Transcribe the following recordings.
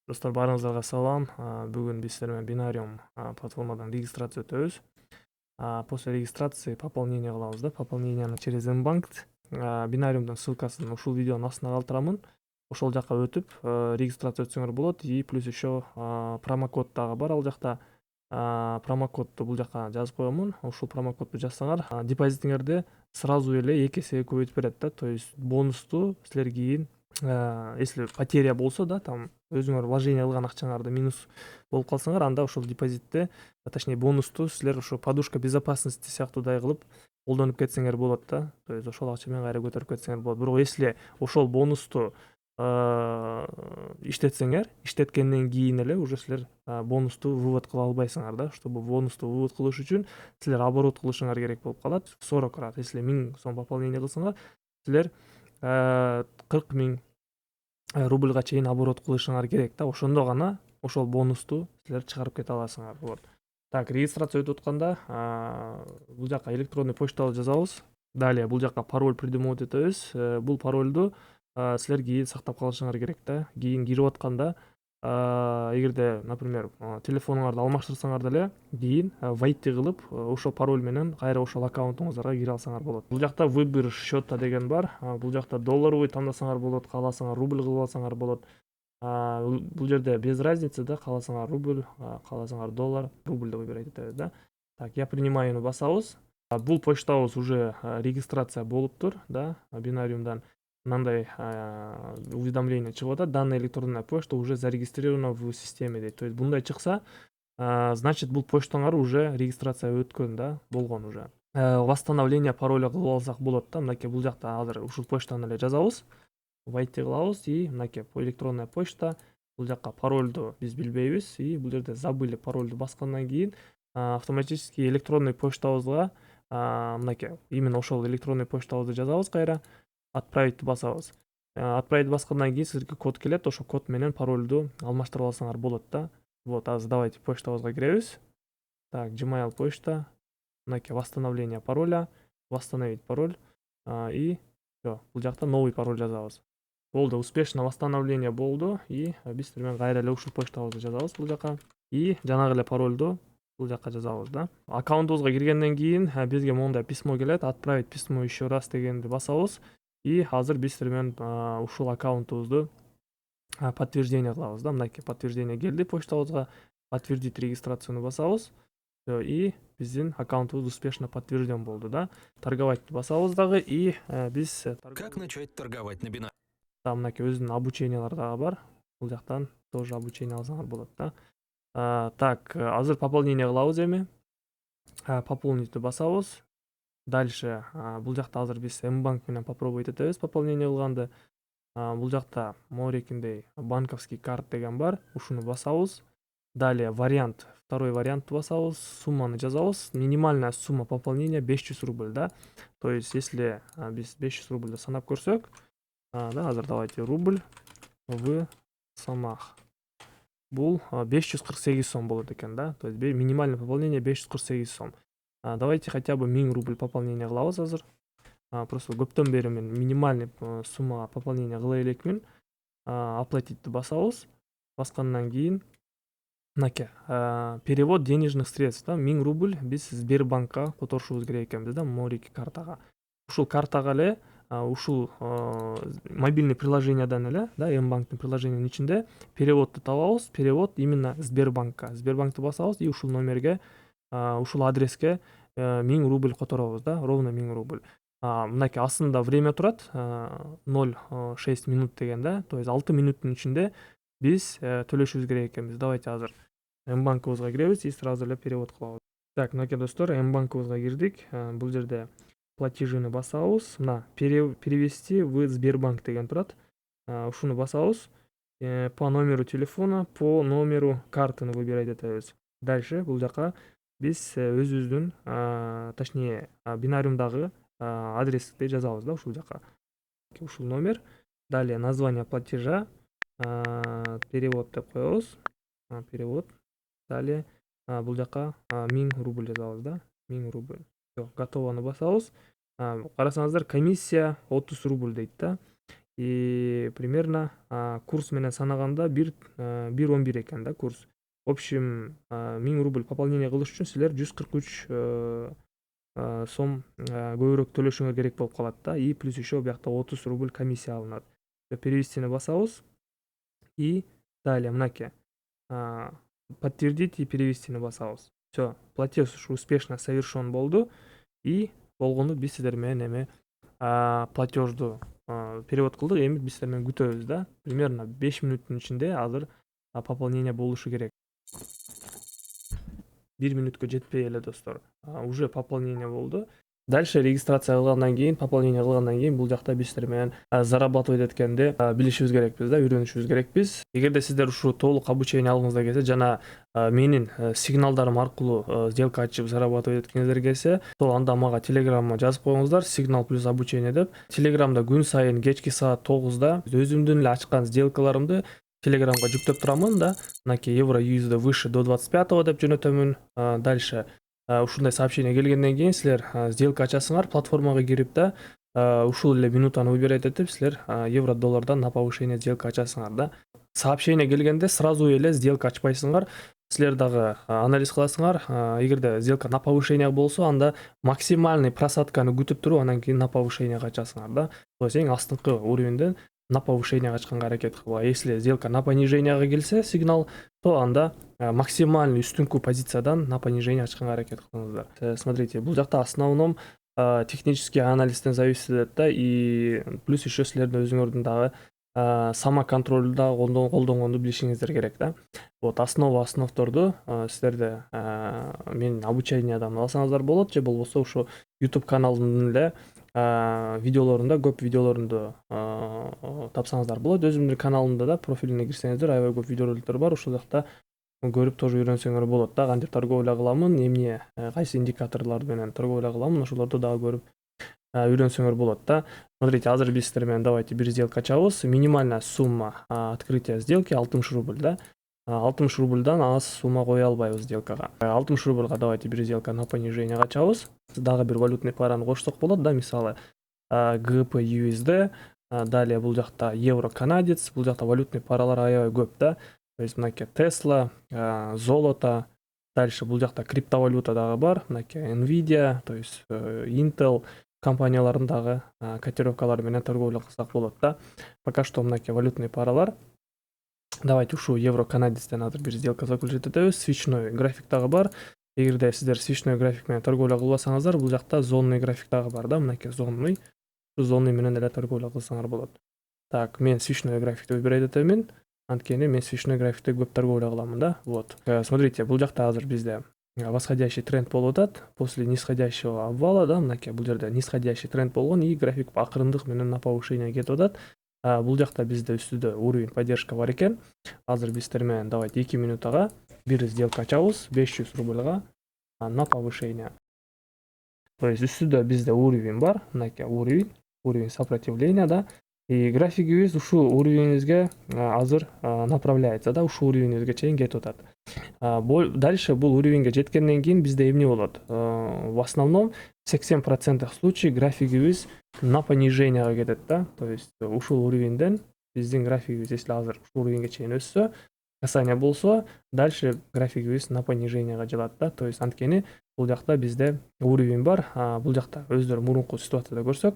Достор, баарыңыздарга салам. Бүгүн биз сиздер менен Бинариум платформадан регистрация өтөбүз. После регистрации пополнение кылабыз да. Пополнениени через Mbank. Бинариумдун ссылкасын ушул видеонун астына калтырамын. Ошол жака өтүп регистрация өтсөңөр болот. И плюс еще промокод дагы бар ал жакта. Промокодду бул жака жазып коемун. Ушул промокодду жазсаңар, депозитиңерди сразу эле 2 эсеге көбөйтүп берет да. То есть бонусту силер кийин, если потеря болсо да, там өзүңөр вложение кылган акчаңарды минус болуп калсаңар, анда ошол депозитти, точнее бонусту силер ошо подушка безопасности сыяктуудай кылып колдонуп кетсеңер болот да. То есть ошол акча менен кайра көтөрүп кетсеңер болот. Бирок если ошол бонусту иштетсеңер, иштеткенден кийин эле уже силер бонусту вывод кыла албайсыңар да. Чтобы бонусту вывод кылыш үчүн силер оборот кылышыңар керек болуп калат. 40 раз. Если 1000 сом пополнение кылсаңар, силер 40 000 рубльга чейин оборот кылышыңар керек да. Ошондо гана ошол бонусту силер чыгарып кете аласыңар. Вот. Так, регистрация өтүп атканда, бул жака электронный почтабызды жазабыз. Далее бул жака пароль придумать этебиз. Бул парольду силер кийин сактап калышыңар керек да. Кийин кирип атканда, эгерде, например, телефонуңарды алмаштырсаңар деле, кийин войти кылып, ошол пароль менен кайра ошол аккаунтуңуздарга кире алсаңар болот. Бул жакта выбор счета деген бар. Бул жакта долларовый тандасаңар болот, кааласаңар рубль кылып алсаңар болот. Бул жерде без разницы да, кааласаңар рубль, кааласаңар доллар, рубль деп выбирать этебиз да. Так, я принимаюны басабыз. Бул почтабыз уже регистрация болуптур да, бинариумдан. Мындай уведомление чыгып атат: данная электронная почта уже зарегистрирована в системе дейт. То есть мындай чыкса, значит бул почтаңар уже регистрация өткөн да, болгон уже. Восстановление пароля кылып алсак болот да. Мынакей бул жакта азыр ушул почтаны эле жазабыз. Войти кылабыз и мынакей электронная почта. Бул жака парольду биз билбейбиз и бул жерде забыли парольду баскандан кийин автоматически электронный почтабызга мынакей именно ошол электронный почтабызды жазабыз, кайра отправить басабыз. Отправить баскандан кийин сизге код келет, ошол код менен парольду алмаштырып алсаңар болот да. Вот, азыр давайте почтабызга киребиз. Так, Gmail почта. Мынакей восстановление пароля, восстановить пароль и всё. Бул жакта новый пароль жазабыз. Болду, успешно восстановление болду и биз сиздер менен кайра эле ушул почтабызды жазабыз бул жака и жанагы эле парольду бул жака жазабыз да. Аккаунтубузга киргенден кийин бизге мондай письмо келет: отправить письмо еще раз дегенди басабыз и азыр биз сиздер менен ушул аккаунтубузду подтверждение кылабыз да. Мынакей подтверждение келди почтабызга. Подтвердить регистрацияны басабыз. И биздин аккаунтубуз успешно подтвержден болду да. Торговать басабыз дагы и биз Как начать торговать на бинариуме? мынакей өзүнүн обучениялары дагы бар. Бул жактан тоже обучение алсаңар болот да. Так, азыр пополнение кылабыз эми. Пополнить басабыз. Дальше бул жакта азыр биз Mbank менен попробовать этебиз пополнение кылганды. Бул жакта моорекиндей банковский карт деген бар. Ушуну басабыз. Далее вариант, второй вариант басабыз, сумманы жазабыз. Минимальная сумма пополнения 500 рубль да. То есть если биз 500 рубль санап көрсөк, да, азыр давайте рубль в сомах. Бул 548 сом болот экен да. То есть минимальное пополнение 548 сом. Давайте хотя бы 1000 рубль пополнение кылабыз азыр. Просто көптөн бери мен минимальный суммага пополнение кыла элекмин. Оплатить басабыз. Баскандан кийин мынакей перевод денежных средств да, 1000 рубль биз Сбербанкка которушубуз керек экенбиз да, Морики картага. Ушул картага эле ушул мобильный приложениядан эле да, Mbank'тын приложениянын ичинде переводду табабыз. Перевод именно Сбербанкка. Сбербанкты басабыз и ушул номерге, ушул адреске 1000 рубль которобуз да, ровно 1000 рубль. Мынакей астында время турат 0,6 минут деген да. То есть 6 минуттун ичинде биз төлөшүбүз керек экенбиз. Давайте азыр Mbank'ыбызга киребиз и сразу эле перевод кылабыз. Так, мынакей достор, Mbank'ыбызга кирдик. Бул жерде платежыны басабыз. Мына перевести в Сбербанк деген турат. Ушуну басабыз. По номеру телефона, по номеру картаны выбирать этебиз. Дальше бул жака биз өзүбүздүн, точнее, бинариумдагы адрести жазабыз да ушул жака. Ушул номер. Далее название платежа, перевод деп коебуз. Перевод. Далее бул жака 1000 рубль жазабыз да. 1000 рубль. Всё, готованы басабыз. Карасаңыздар, комиссия 30 рубль дейт да. и примерно курс менен санаганда 1.11 экен да курс. В общем, 1000 рубль пополнение кылыш үчүн силер 143 сом көбүрөөк төлөшүңөр керек болуп калат да. И плюс еще биякта 30 рубль комиссия алынат. Перевестини басабыз и далее мынакей подтвердить и перевестини басабыз. Все, платеж успешно совершен болду и болгону биз сиздер менен эме платежду перевод кылдык. Эми биз сиздер менен күтөбүз да. Примерно 5 минуттун ичинде азыр пополнение болушу керек. 1 минутка жетпей эле достор. Уже пополнение болду. Дальше регистрация кылгандан кийин, пополнение кылгандан кийин бул жакта биз сиздер менен зарабатывать эткенди билишибиз керекпиз да, үйрөнүшүбүз керекпиз. Эгерде сиздер ушу толук обучение алгыңыздар келсе жана менин сигналдарым аркылуу сделка ачып зарабатывать эткиңиздер келсе, то анда мага телеграмма жазып коюңуздар, сигнал плюс обучение деп. Телеграмда күн сайын кечки саат 9-да өзүмдүн эле ачкан сделкаларымды телеграмга жүктөп турамын да. Мынакей евро USD выше до 25 деп жөнөтөмүн. Дальше ушундай сообщение келгенден кийин силер сделка ачасыңар, платформага кирип да ушул эле минутаны выбирать этип силер евро доллардан на повышение сделка ачасыңар да. Сообщение келгенде сразу эле сделка ачпайсыңар. Силер дагы анализ кыласыңар. Эгерде сделка на повышение болсо, анда максимальный просадканы күтүп туруп, анан кийин на повышение ачасыңар да. То есть эң астыңкы уровеньден на повышение ачканга аракет кылгыла. Если сделка на понижение келсе сигнал, то анда максимальный үстүнкү позициядан на понижение ачканга аракет кылыңыздар. Смотрите, бул жакта основном технический анализден зависит этет да, и плюс еще силердин өзүңөрдүн дагы самоконтролду да колдонгонду билишиңиздер керек да. Вот основторду силерде менин обучениядан алсаңыздар болот, же болбосо ушу YouTube каналымдын эле видеолорунда, көп видеолорунду тапсаңыздар болот. Өзүмдүн каналымда да профилине кирсеңиздер, аябай көп видеороликтер бар. Ошол жакта көрүп тоже үйрөнсөңөр болот да. Кантип торговля кыламын, эмне, кайсы индикаторлор менен торговля кыламын, ошолорду дагы көрүп үйрөнсөңөр болот да. Смотрите, азыр биз сиздер менен давайте бир сделка ачабыз. Минимальная сумма открытия сделки 60 рубль да. 60 рубльдан аз сумма кое албайбыз сделкага. 60 рубльга давайте бир сделка на понижение ачабыз. Дагы бир валютный параны кошсок болот да, мисалы GBP USD, далее бул жакта евро канадец, бул жакта валютный паралар аябай көп да. То есть мынакей Tesla, золото, дальше бул жакта криптовалюта дагы бар, мынакей Nvidia, то есть Intel компанияларындагы котировкалар менен торговля кылсак болот да. Пока что мынакей валютный паралар. Давайте ушу евро канадецтен азыр бир сделка заключить этебиз. Свечной график дагы бар. Эгерде сиздер свечной график менен торговля кылбасаңыздар, бул жакта зонный график дагы бар да, мынакей зонный. Ушу зонный менен эле торговля кылсаңар болот. Так, мен свечной графикти выбирать этемин. Анткени мен свечной графикте көп торговля кыламын да. Вот. Смотрите, бул жакта азыр бизде восходящий тренд болуп атат. После нисходящего обвала да, мынакей бул жерде нисходящий тренд болгон и график акырындык менен на повышение кетип атат. Бул жакта бизде үстүдө уровень поддержка бар экен. Азыр биз сиздер менен давайте 2 минутага бир сделка ачабыз 500 рубльга на повышение. То есть үстүдө бизде уровень бар, мынакей уровень сопротивления да. И графигибиз ушу уровенибизге азыр направляется да, ушу уровенибизге чейин кетип атат. Дальше бул уровеньге жеткенден кийин бизде эмне болот? В основном 80% случаев графигибиз на понижение кетет да. То есть ушул уровеньден биздин графигибиз, если азыр ушул уровеньге чейин өссө, касание болсо, дальше графигибиз на понижение жылат да. То есть анткени бул жакта бизде уровень бар. Бул жакта өздөрү мурунку ситуацияда көрсөк,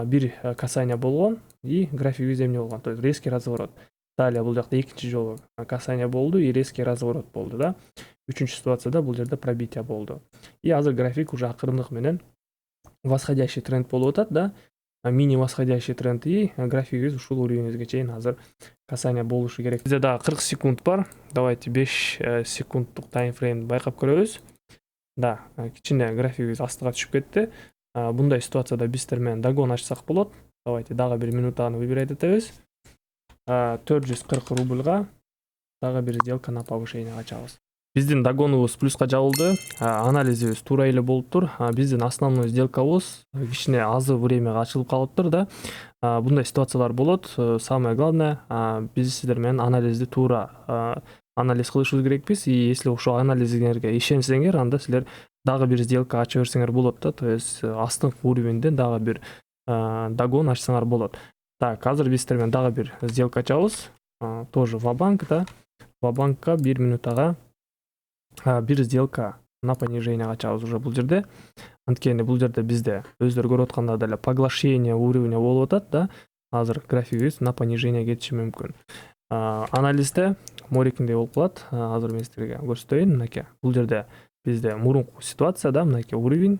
бир касание болгон и графигибиз эмне болгон? То есть резкий разворот. Далее бул жакта экинчи жолу касание болду и резкий разворот болду да. Үчүнчү ситуацияда бул жерде пробитие болду. И азыр график уже акырындык менен восходящий тренд болуп атат да. Мини восходящий тренд и графигибиз ушул уровенибизге чейин азыр касание болушу керек. Бизде дагы 40 секунд бар. Давайте 5 секундтук таймфреймди байкап көрөбүз. Да, кичине графигибиз астыга түшүп кетти. Bunday ситуацияда биз сиздер менен дагон ачсак болот. Давайте дагы бир минутаны выбирать этебиз. 440 рубльга дагы бир сделка на повышение ачабыз. Биздин дагонубуз плюска жабылды. Анализибиз туура эле болуптур. Биздин основной сделкабыз кичине азы времяга ачылып калыптыр да. Bunday ситуациялар болот. Самое главное, биз сиздер менен анализди туура анализ кылышыбыз керекпиз. И если ошол анализиңерге ишенсеңер, анда силер дагы бир сделка ача берсеңер болот да. То есть астыңкы уровеньден дагы бир дагон ачсаңар болот. Так, азыр биз сиздер менен дагы бир сделка ачабыз. Тоже Вабанк, да. Вабанкка 1 минутага бир сделка на понижение ачабыз уже бул жерде. Анткени бул жерде бизде өздөрү көрүп аткандай эле поглощение уровня болуп атат, да. Азыр графигибиз на понижение кетиши мүмкүн. Анализде морекиндей болуп калат. Азыр мен сиздерге көрсөтөйүн. Мынакей, бул жерде бизде мурунку ситуация, да, мынакей уровень.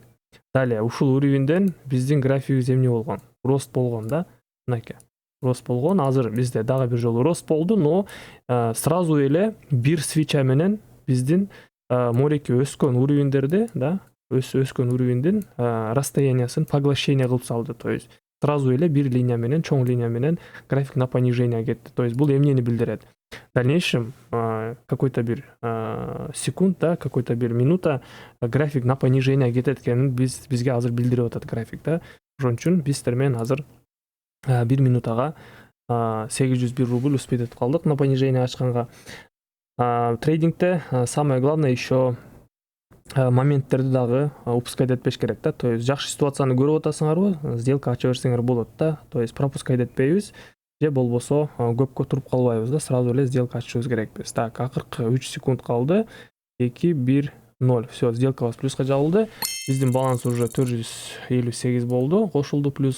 Далее ушул уровеньден биздин графигибиз эмне болгон? Рост болгон, да. Мынакей. Рост болгон. Азыр бизде дагы бир жолу рост болду, но сразу эле бир свеча менен биздин мореки өскөн уровеньдерди, да, өскөн уровеньдин расстояниясын поглощение кылып салды. То есть сразу эле бир линия менен, чоң линия менен график на понижение кетти. То есть бул эмнени билдирет? В дальнейшем какой-то бир секунд, да, какой-то бир минута график на понижение кетет экенин бизге азыр билдирип атат график, да. Ошон үчүн биз сиздер менен азыр 1 минутага 801 рубль успеть этип калдык на понижение ачканга. Трейдингте самое главное еще моменттерди дагы упускать этпеш керек, да. То есть жакшы ситуацияны көрүп атасыңарбы, сделка ача берсеңер болот, да. То есть пропускать этпейбиз же болбосо көпкө туруп калбайбыз, да. Сразу эле сделка ачышыбыз керекпиз. Так, акыркы 3 секунд калды. 2 1 0. Все, сделкабыз плюска жабылды. Биздин баланс уже 458 болду, кошулду плюс.